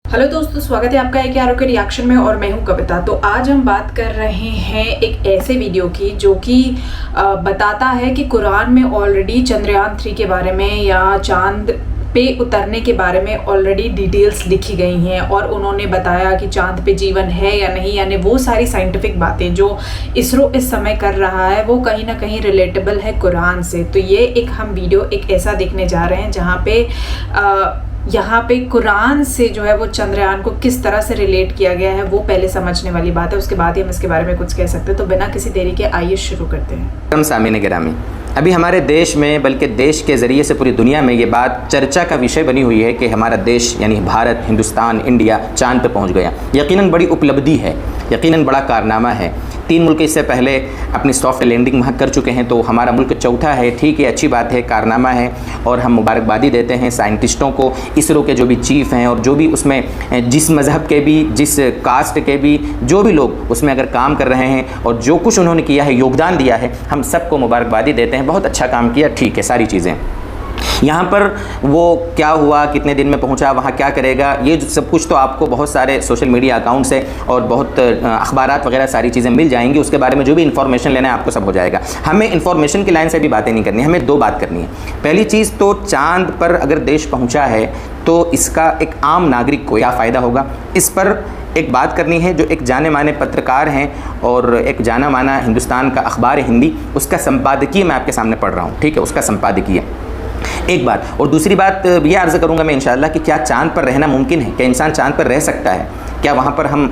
Hello दोस्तों, स्वागत है आपका एक आर के रिएक्शन में और मैं हूं कविता। तो आज हम बात कर रहे हैं एक ऐसे वीडियो की जो कि बताता है कि कुरान में ऑलरेडी चंद्रयान 3 के बारे में या चांद पे उतरने के बारे में ऑलरेडी डिटेल्स लिखी गई हैं और उन्होंने बताया कि चांद पे जीवन है या नहीं, यानी वो सारी साइंटिफिक बातें जो इसरो इस समय कर रहा है वो कहीं ना कहीं रिलेटेबल है कुरान से। तो ये एक हम वीडियो एक ऐसा देखने जा रहे हैं जहाँ पे यहाँ पे कुरान से जो है वो चंद्रयान को किस तरह से रिलेट किया गया है वो पहले समझने वाली बात है, उसके बाद ही हम इसके बारे में कुछ कह सकते हैं। तो बिना किसी देरी के आइए शुरू करते हैं। सामीन गिरामी, अभी हमारे देश में बल्कि देश के ज़रिए से पूरी दुनिया में ये बात चर्चा का विषय बनी हुई है कि हमारा देश यानी भारत, हिंदुस्तान, इंडिया चांद पे पहुंच गया। यकीनन बड़ी उपलब्धि है, यकीनन बड़ा कारनामा है। 3 मुल्क इससे पहले अपनी सॉफ्ट लैंडिंग वहाँ कर चुके हैं, तो हमारा मुल्क चौथा है। ठीक है, अच्छी बात है, कारनामा है और हम मुबारकबादी देते हैं साइंटिस्टों को, इसरो के जो भी चीफ़ हैं और जो भी उसमें जिस मज़हब के भी, जिस कास्ट के भी जो भी लोग उसमें अगर काम कर रहे हैं और जो कुछ उन्होंने किया है, योगदान दिया है, हम सबको मुबारकबादी देते हैं। बहुत अच्छा काम किया, ठीक है, सारी चीज़ें। यहाँ पर वो क्या हुआ, कितने दिन में पहुँचा, वहाँ क्या करेगा, ये सब कुछ तो आपको बहुत सारे सोशल मीडिया अकाउंट से और बहुत अखबारात वगैरह सारी चीज़ें मिल जाएंगी। उसके बारे में जो भी इन्फॉर्मेशन लेना है आपको सब हो जाएगा। हमें इन्फॉर्मेशन की लाइन से भी बातें नहीं करनी, हमें 2 बात करनी है। पहली चीज़ तो चाँद पर अगर देश पहुँचा है तो इसका एक आम नागरिक को क्या फ़ायदा होगा, इस पर एक बात करनी है। जो एक जाने माने पत्रकार हैं और एक जाना माना हिंदुस्तान का अखबार हिंदी, उसका संपादकीय मैं आपके सामने पढ़ रहा हूँ, ठीक है, उसका संपादकीय एक बात। और दूसरी बात ये अर्ज़ करूँगा मैं इंशाअल्लाह कि क्या चाँद पर रहना मुमकिन है, क्या इंसान चाँद पर रह सकता है, क्या वहाँ पर हम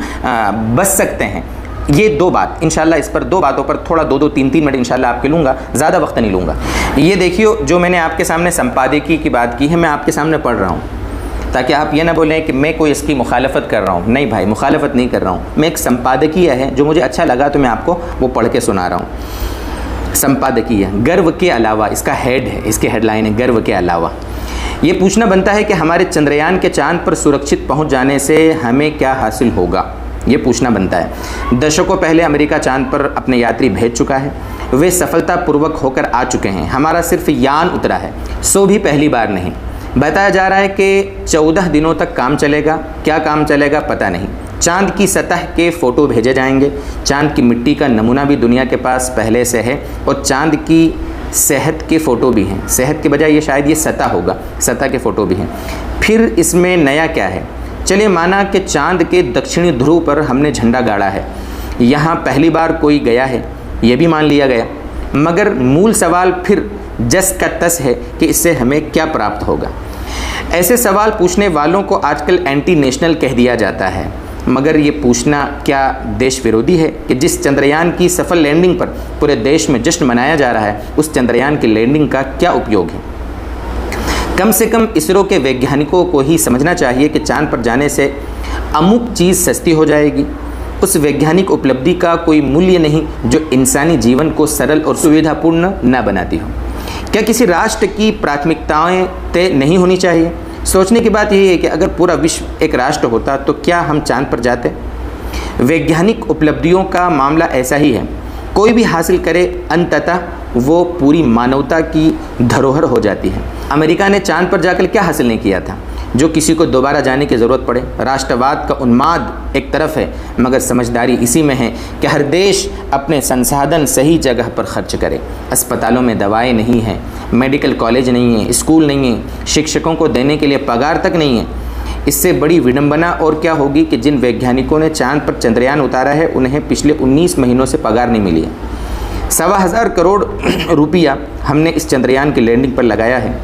बस सकते हैं। ये 2 बात इंशाअल्लाह, इस पर 2 बातों पर थोड़ा 2-2, 3-3 मिनट इंशाअल्लाह आपके लूँगा, ज़्यादा वक्त नहीं लूँगा। ये देखिए, जो मैंने आपके सामने संपादकीय की बात की है, मैं आपके सामने पढ़ रहा हूँ ताकि आप ये ना बोलें कि मैं कोई इसकी मुखालफत कर रहा हूँ। नहीं भाई, मुखालफत नहीं कर रहा हूँ मैं, एक संपादकीय है जो मुझे अच्छा लगा तो मैं आपको वो पढ़ के सुना रहा हूँ। संपादकीय गर्व के अलावा, इसका हेड है, इसकी हेडलाइन है गर्व के अलावा। ये पूछना बनता है कि हमारे चंद्रयान के चांद पर सुरक्षित पहुंच जाने से हमें क्या हासिल होगा, ये पूछना बनता है। दशकों पहले अमेरिका चांद पर अपने यात्री भेज चुका है, वे सफलतापूर्वक होकर आ चुके हैं। हमारा सिर्फ यान उतरा है, सो भी पहली बार नहीं। बताया जा रहा है कि 14 दिनों तक काम चलेगा, क्या काम चलेगा पता नहीं। चांद की सतह के फ़ोटो भेजे जाएंगे, चांद की मिट्टी का नमूना भी दुनिया के पास पहले से है और चांद की सेहत के फ़ोटो भी हैं। सेहत के बजाय ये शायद ये सतह होगा, सतह के फ़ोटो भी हैं। फिर इसमें नया क्या है, चलिए माना कि चांद के दक्षिणी ध्रुव पर हमने झंडा गाड़ा है, यहाँ पहली बार कोई गया है, ये भी मान लिया गया। मगर मूल सवाल फिर जस का तस है कि इससे हमें क्या प्राप्त होगा। ऐसे सवाल पूछने वालों को आजकल एंटी नेशनल कह दिया जाता है, मगर ये पूछना क्या देश विरोधी है कि जिस चंद्रयान की सफल लैंडिंग पर पूरे देश में जश्न मनाया जा रहा है, उस चंद्रयान की लैंडिंग का क्या उपयोग है। कम से कम इसरो के वैज्ञानिकों को ही समझना चाहिए कि चांद पर जाने से अमुक चीज़ सस्ती हो जाएगी। उस वैज्ञानिक उपलब्धि का कोई मूल्य नहीं जो इंसानी जीवन को सरल और सुविधापूर्ण न बनाती हो। क्या किसी राष्ट्र की प्राथमिकताएं तय नहीं होनी चाहिए। सोचने की बात यही है कि अगर पूरा विश्व एक राष्ट्र होता तो क्या हम चांद पर जाते। वैज्ञानिक उपलब्धियों का मामला ऐसा ही है, कोई भी हासिल करे अंततः वो पूरी मानवता की धरोहर हो जाती है। अमेरिका ने चांद पर जाकर क्या हासिल नहीं किया था जो किसी को दोबारा जाने की ज़रूरत पड़े। राष्ट्रवाद का उन्माद एक तरफ है, मगर समझदारी इसी में है कि हर देश अपने संसाधन सही जगह पर खर्च करे। अस्पतालों में दवाएं नहीं हैं, मेडिकल कॉलेज नहीं है, स्कूल नहीं है, शिक्षकों को देने के लिए पगार तक नहीं है। इससे बड़ी विडंबना और क्या होगी कि जिन वैज्ञानिकों ने चांद पर चंद्रयान उतारा है उन्हें पिछले 19 महीनों से पगार नहीं मिली है। 1,25,000 करोड़ रुपया हमने इस चंद्रयान की लैंडिंग पर लगाया है।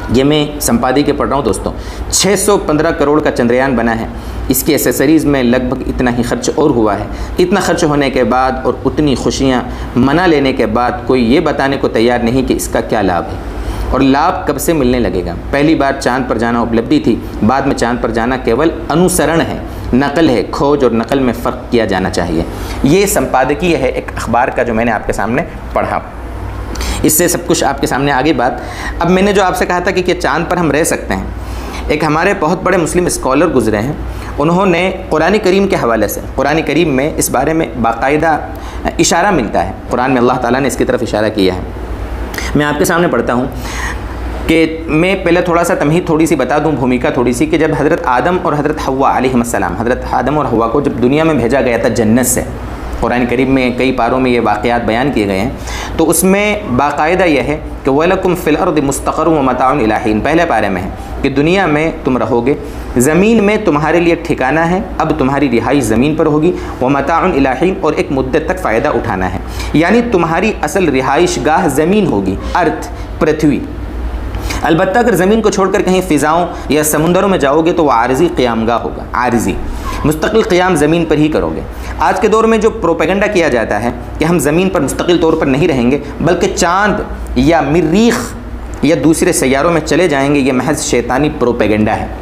ये मैं संपादकीय पढ़ रहा हूँ दोस्तों। 615 करोड़ का चंद्रयान बना है, इसकी एसेसरीज़ में लगभग इतना ही खर्च और हुआ है। इतना खर्च होने के बाद और उतनी खुशियाँ मना लेने के बाद कोई ये बताने को तैयार नहीं कि इसका क्या लाभ है और लाभ कब से मिलने लगेगा। पहली बार चांद पर जाना उपलब्धि थी, बाद में चांद पर जाना केवल अनुसरण है, नकल है। खोज और नकल में फ़र्क किया जाना चाहिए। ये संपादकीय है एक अखबार का जो मैंने आपके सामने पढ़ा। इससे सब कुछ आपके सामने आगे बात। अब मैंने जो आपसे कहा था कि चांद पर हम रह सकते हैं, एक हमारे बहुत बड़े मुस्लिम स्कॉलर गुजरे हैं, उन्होंने कुरान करीम के हवाले से, कुरान करीम में इस बारे में बाकायदा इशारा मिलता है। कुरान में अल्लाह ताला ने इसकी तरफ इशारा किया है। मैं आपके सामने पढ़ता हूँ कि मैं पहले थोड़ा सा तमहीद थोड़ी सी बता दूं, भूमिका थोड़ी सी, कि जब हज़रत आदम और हज़रत हव्वा अलैहिस्सलाम, हज़रत आदम और हव्वा को जब दुनिया में भेजा गया था जन्नत से, कुरान करीम में कई पारों में ये वाक़यात बयान किए गए हैं, तो उसमें बाकायदा यह है कि वलकुम फ़िल अर्दि मुस्तक़र्रुन व मताउन इला हीन, पहले पारे में है कि दुनिया में तुम रहोगे, ज़मीन में तुम्हारे लिए ठिकाना है, अब तुम्हारी रिहाइश ज़मीन पर होगी, व मताउन इला हीन, और एक मुद्दत तक फ़ायदा उठाना है, यानी तुम्हारी असल रिहाइश गाह ज़मीन होगी, अर्थ, पृथ्वी। अलबत्ता अगर ज़मीन को छोड़कर कहीं फ़िज़ाओं या समुंदरों में जाओगे तो वह आरज़ी क़यामगाह होगा, आरज़ी मुस्तकिल क़याम ज़मीन पर ही करोगे। आज के दौर में जो प्रोपेगेंडा किया जाता है कि हम ज़मीन पर मुस्तकिल तौर पर नहीं रहेंगे बल्कि चाँद या मरीख़ या दूसरे सैयारों में चले जाएंगे, ये महज शैतानी प्रोपेगेंडा है।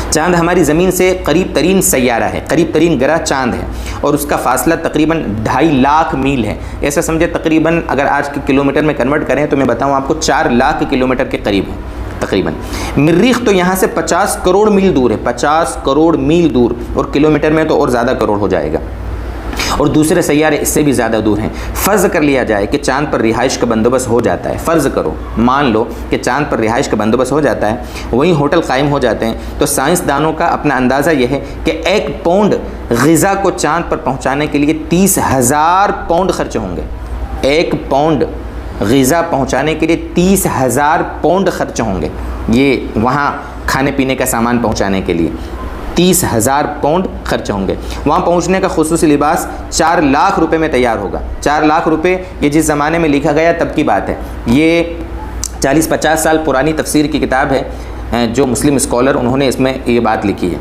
चाँद हमारी ज़मीन से करीब तरीन सैयारा है, करीब तरीन ग्रह चाँद है, और उसका फ़ासला तकरीबन 2.5 लाख मील है। ऐसा समझे तकरीबन अगर आज के किलोमीटर में कन्वर्ट करें तो मैं बताऊं आपको 4 लाख किलोमीटर के करीब है तकरीबन। मरीख़ तो यहाँ से 50 करोड़ मील दूर है, 50 करोड़ मील दूर, और किलोमीटर में तो और ज़्यादा करोड़ हो जाएगा, और दूसरे सैयारे इससे भी ज़्यादा दूर हैं। फ़र्ज़ कर लिया जाए कि चाँद पर रिहाइश का बंदोबस्त हो जाता है, फ़र्ज़ करो, मान लो कि चाँद पर रिहाइश का बंदोबस्त हो जाता है, वहीं होटल कायम हो जाते हैं, तो साइंसदानों का अपना अंदाज़ा यह है कि 1 पाउंड ग़िज़ा को चाँद पर पहुँचाने के लिए 30,000 पाउंड खर्च होंगे। 1 पाउंड ग़िज़ा पहुँचाने के लिए 30,000 पाउंड खर्च होंगे, ये वहाँ खाने पीने का सामान पहुँचाने के लिए 30,000 पाउंड खर्च होंगे। वहाँ पहुँचने का खुसूसी लिबास 4 लाख रुपए में तैयार होगा। 4 लाख रुपए, ये जिस ज़माने में लिखा गया तब की बात है, ये 40-50 साल पुरानी तफसीर की किताब है, जो मुस्लिम स्कॉलर उन्होंने इसमें ये बात लिखी है।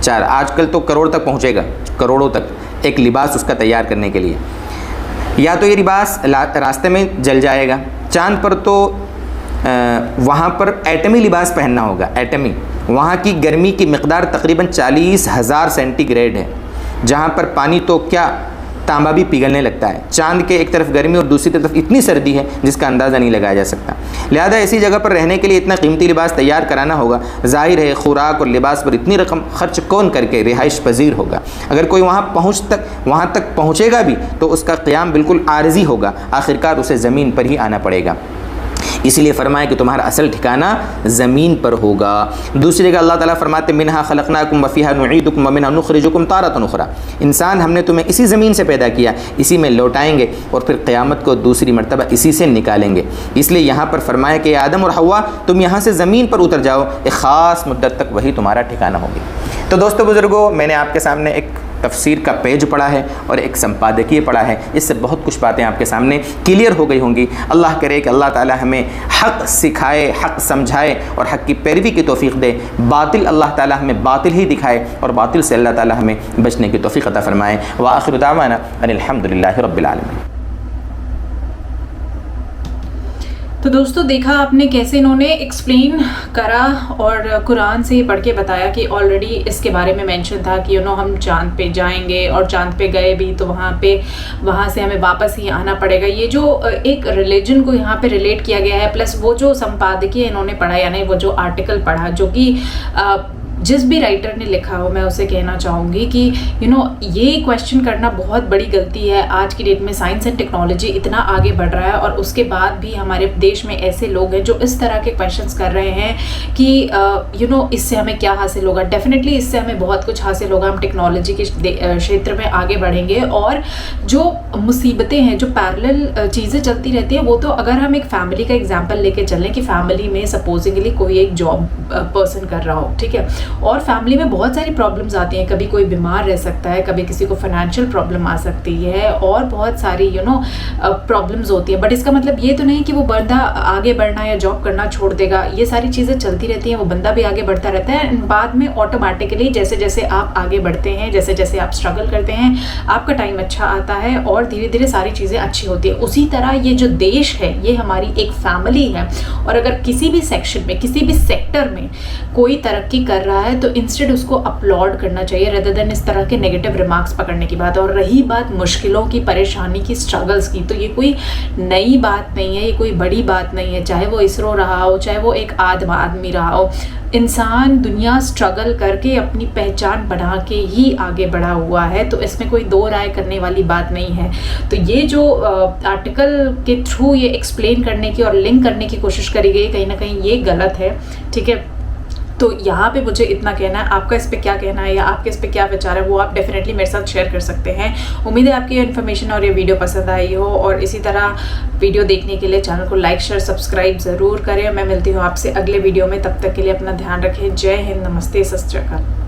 आजकल तो करोड़ तक पहुँचेगा, करोड़ों तक एक लिबास उसका तैयार करने के लिए। या तो ये लिबास रास्ते में जल जाएगा, चाँद पर तो वहाँ पर एटमी लिबास पहनना होगा, एटमी। वहाँ की गर्मी की मिक़दार तकरीबन 40,000 सेंटीग्रेड है, जहाँ पर पानी तो क्या तांबा भी पिघलने लगता है। चाँद के एक तरफ गर्मी और दूसरी तरफ इतनी सर्दी है जिसका अंदाज़ा नहीं लगाया जा सकता। लिहाजा ऐसी जगह पर रहने के लिए इतना कीमती लिबास तैयार कराना होगा। ज़ाहिर है खुराक और लिबास पर इतनी रकम खर्च कौन करके रिहाइश पजीर होगा। अगर कोई वहाँ तक पहुँचेगा भी तो उसका क़याम बिल्कुल आरज़ी होगा, आखिरकार उसे ज़मीन पर ही आना पड़ेगा। इसलिए फरमाया कि तुम्हारा असल ठिकाना ज़मीन पर होगा। दूसरी जगह अल्लाह ताला फरमाते मिन्हा खलक़नाकुम व फ़ीहा नुईदुकुम व मिन्हा नुख़रिजुकुम तारतन उख़रा। इंसान हमने तुम्हें इसी ज़मीन से पैदा किया, इसी में लौटाएंगे और फिर क़यामत को दूसरी मरतबा इसी से निकालेंगे। इसलिए यहाँ पर फरमाया कि आदम और हव्वा तुम यहाँ से ज़मीन पर उतर जाओ, एक ख़ास मुद्दत तक वही तुम्हारा ठिकाना होगी। तो दोस्तों बुज़ुर्गों, मैंने आपके सामने एक तफसीर का पेज पढ़ा है और एक संपादकीय पढ़ा है। इससे बहुत कुछ बातें आपके सामने क्लियर हो गई होंगी। अल्लाह करे कि अल्लाह ताला हमें हक़ सिखाए, हक़ समझाए और हक़ की पैरवी की तौफ़ीक़ दे। बातिल अल्लाह ताला हमें बातिल ही दिखाए और बातिल से अल्लाह ताला हमें बचने की तौफ़ीक़ अता फ़रमाए। व आखिरु दावाना अनिल हम्दुलिल्लाहि रब्बिल आलमीन। तो दोस्तों देखा आपने कैसे इन्होंने एक्सप्लेन करा और कुरान से पढ़ के बताया कि ऑलरेडी इसके बारे में मेंशन था कि हम चांद पे जाएंगे और चांद पे गए भी तो वहाँ से हमें वापस ही आना पड़ेगा। ये जो एक रिलीजन को यहाँ पे रिलेट किया गया है, प्लस वो जो संपादकीय इन्होंने पढ़ा यानी वो जो आर्टिकल पढ़ा जो कि जिस भी राइटर ने लिखा हो, मैं उसे कहना चाहूँगी कि ये क्वेश्चन करना बहुत बड़ी गलती है। आज की डेट में साइंस एंड टेक्नोलॉजी इतना आगे बढ़ रहा है और उसके बाद भी हमारे देश में ऐसे लोग हैं जो इस तरह के क्वेश्चंस कर रहे हैं कि इससे हमें क्या हासिल होगा। डेफिनेटली इससे हमें बहुत कुछ हासिल होगा, हम टेक्नोलॉजी के क्षेत्र में आगे बढ़ेंगे। और जो मुसीबतें हैं, जो पैरेलल चीज़ें चलती रहती हैं, वो तो अगर हम एक फैमिली का एग्जाम्पल लेके चलें कि फैमिली में सपोजिंगली कोई एक जॉब पर्सन कर रहा हो, ठीक है, और फैमिली में बहुत सारी प्रॉब्लम्स आती हैं। कभी कोई बीमार रह सकता है, कभी किसी को फाइनेंशियल प्रॉब्लम आ सकती है और बहुत सारी प्रॉब्लम्स होती है। बट इसका मतलब ये तो नहीं कि वो बंदा आगे बढ़ना या जॉब करना छोड़ देगा। ये सारी चीज़ें चलती रहती हैं, वो बंदा भी आगे बढ़ता रहता है। बाद में ऑटोमेटिकली जैसे जैसे आप आगे बढ़ते हैं, जैसे जैसे आप स्ट्रगल करते हैं, आपका टाइम अच्छा आता है और धीरे धीरे सारी चीज़ें अच्छी होती है। उसी तरह ये जो देश है ये हमारी एक फैमिली है और अगर किसी भी सेक्शन में, किसी भी सेक्टर में कोई तरक्की कर रहा रहा है तो इंस्टेड उसको अपलॉड करना चाहिए रेदर देन इस तरह के नेगेटिव रिमार्क्स पकड़ने की बात। और रही बात मुश्किलों की, परेशानी की, स्ट्रगल्स की, तो ये कोई नई बात नहीं है, ये कोई बड़ी बात नहीं है। चाहे वो इसरो रहा हो, चाहे वो एक आम आदमी रहा हो, इंसान दुनिया स्ट्रगल करके अपनी पहचान बना के ही आगे बढ़ा हुआ है, तो इसमें कोई दो राय करने वाली बात नहीं है। तो ये जो आर्टिकल के थ्रू ये एक्सप्लेन करने की और लिंक करने की कोशिश करी गई, कहीं ना कहीं ये गलत है, ठीक है। तो यहाँ पे मुझे इतना कहना है, आपका इस पे क्या कहना है या आपके इस पे क्या विचार है वो आप डेफिनेटली मेरे साथ शेयर कर सकते हैं। उम्मीद है आपकी ये इन्फॉर्मेशन और ये वीडियो पसंद आई हो, और इसी तरह वीडियो देखने के लिए चैनल को लाइक शेयर सब्सक्राइब ज़रूर करें। मैं मिलती हूँ आपसे अगले वीडियो में, तब तक के लिए अपना ध्यान रखें। जय हिंद, नमस्ते, सत श्री अकाल।